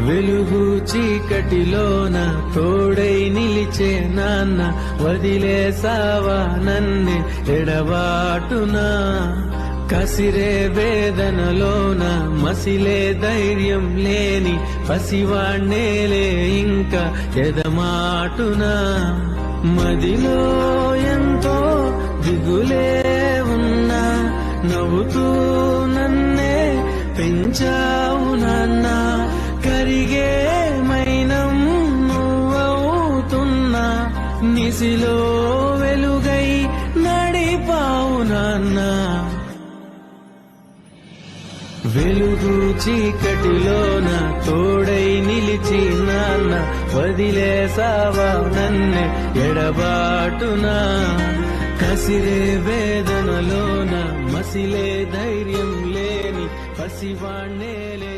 వెలుగు చీకటిలోన తోడై నిలిచే నాన్న, వదిలేసావా నన్నే ఎడబాటునా. కసిరే వేదనలోన మసిలే ధైర్యం లేని పసివాణ్ణేలే ఇంకా ఎదమాటునా. మదిలో ఎంతో దిగులే ఉన్నా, నవ్వుతూ నన్నే పెంచావు నాన్న. కరిగే మైనం నువ్వవుతున్నా, నిసిలో వెలుగై నడిపావు నాన్న. వెలుగు చీకటిలోన తోడై నిలిచి నాన్న, వదిలేసావా నన్నే ఎడబాటునా. కసిరే వేదనలోన మసిలే ధైర్యం లేని పసివాణ్ణేలే